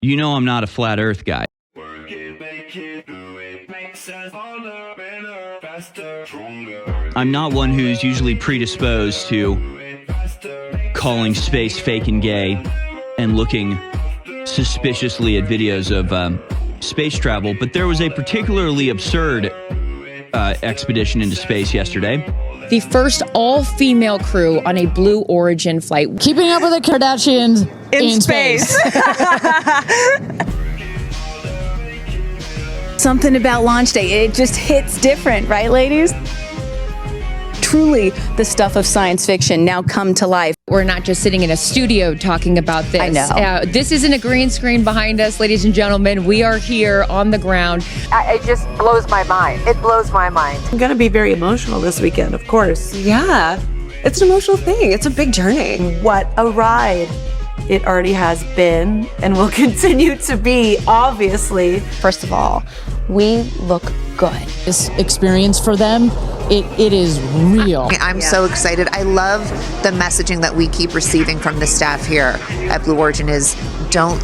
You know I'm not a flat earth guy. I'm not one who's usually predisposed to calling space fake and gay and looking suspiciously at videos of space travel, but there was a particularly absurd expedition into space yesterday. The first all-female crew on a Blue Origin flight. Keeping up with the Kardashians in space. Something about launch day, it just hits different, right, ladies? Truly the stuff of science fiction now come to life. We're not just sitting in a studio talking about this. I know. This isn't a green screen behind us, ladies and gentlemen. We are here on the ground. It just blows my mind. It blows my mind. I'm going to be very emotional this weekend, of course. Yeah, it's an emotional thing. It's a big journey. What a ride it already has been and will continue to be, obviously. First of all, we look good. This experience for them, it is real. I'm so excited. I love the messaging that we keep receiving from the staff here at Blue Origin is don't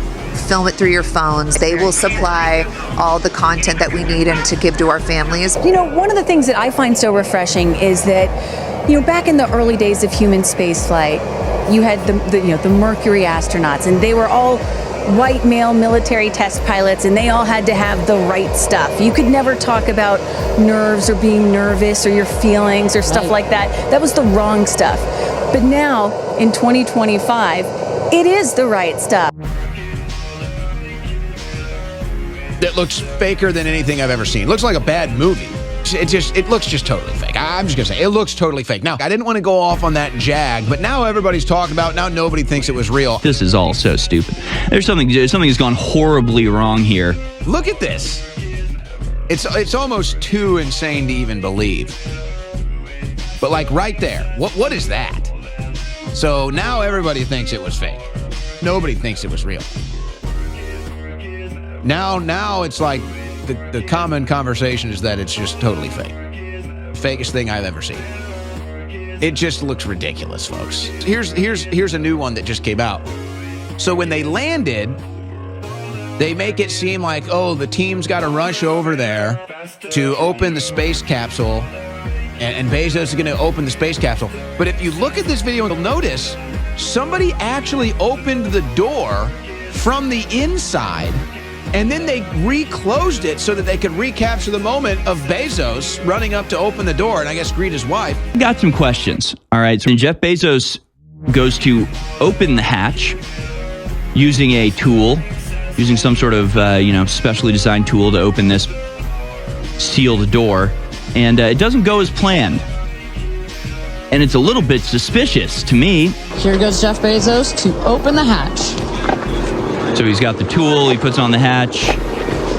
film it through your phones. They will supply all the content that we need and to give to our families. You know, one of the things that I find so refreshing is that, you know, back in the early days of human spaceflight, you had the Mercury astronauts, and they were all white male military test pilots, and they all had to have the right stuff. You could never talk about nerves or being nervous or your feelings or stuff like that. That was the wrong stuff. But now, in 2025, it is the right stuff. That looks faker than anything I've ever seen. It looks like a bad movie. It looks just totally fake. I'm just gonna say, it looks totally fake. Now, I didn't want to go off on that jag, but now everybody's talking about it. Now nobody thinks it was real. This is all so stupid. Something has gone horribly wrong here. Look at this. It's almost too insane to even believe. But like right there, what is that? So now everybody thinks it was fake. Nobody thinks it was real. Now it's like the common conversation is that it's just totally fake. Fakest thing I've ever seen. It just looks ridiculous, folks. Here's a new one that just came out. So when they landed, they make it seem like, oh, the team's got to rush over there to open the space capsule, and Bezos is going to open the space capsule. But if you look at this video, you'll notice somebody actually opened the door from the inside, and then they reclosed it so that they could recapture the moment of Bezos running up to open the door and I guess greet his wife. Got some questions. All right, so when Jeff Bezos goes to open the hatch using a tool, using some sort of specially designed tool to open this sealed door, and it doesn't go as planned. And it's a little bit suspicious to me. Here goes Jeff Bezos to open the hatch. So he's got the tool, he puts on the hatch,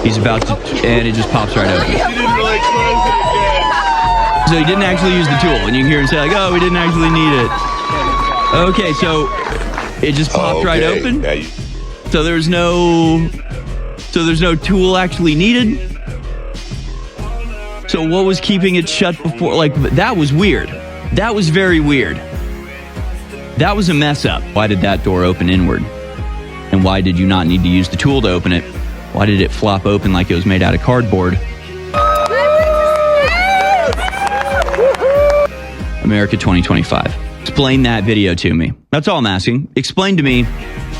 he's about to, and it just pops right open. So he didn't actually use the tool, and you can hear him say like, oh, we didn't actually need it. Okay, so it just popped right open? So there's no tool actually needed? So what was keeping it shut before? Like, that was weird. That was very weird. That was a mess up. Why did that door open inward? And why did you not need to use the tool to open it? Why did it flop open like it was made out of cardboard? America 2025. Explain that video to me. That's all I'm asking. Explain to me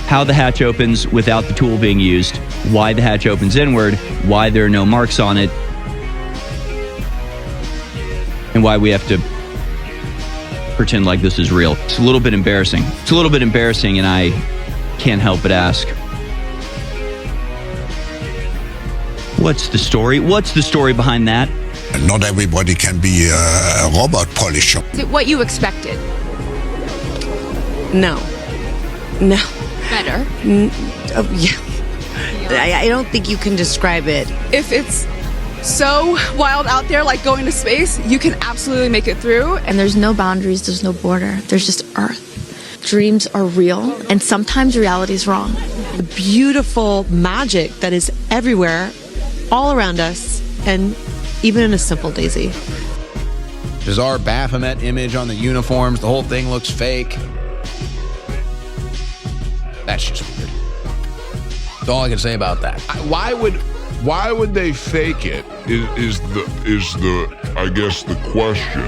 how the hatch opens without the tool being used, why the hatch opens inward, why there are no marks on it, and why we have to pretend like this is real. It's a little bit embarrassing. It's a little bit embarrassing, and I can't help but ask, what's the story? What's the story behind that? Not everybody can be a robot polisher. Is it what you expected? No. Better? I don't think you can describe it. If it's so wild out there, like going to space, you can absolutely make it through. And there's no boundaries, there's no border, there's just Earth. Dreams are real, and sometimes reality is wrong. The beautiful magic that is everywhere, all around us, and even in a simple daisy. Bizarre Baphomet image on the uniforms. The whole thing looks fake. That's just weird. That's all I can say about that. Why would they fake it? Is the I guess the question.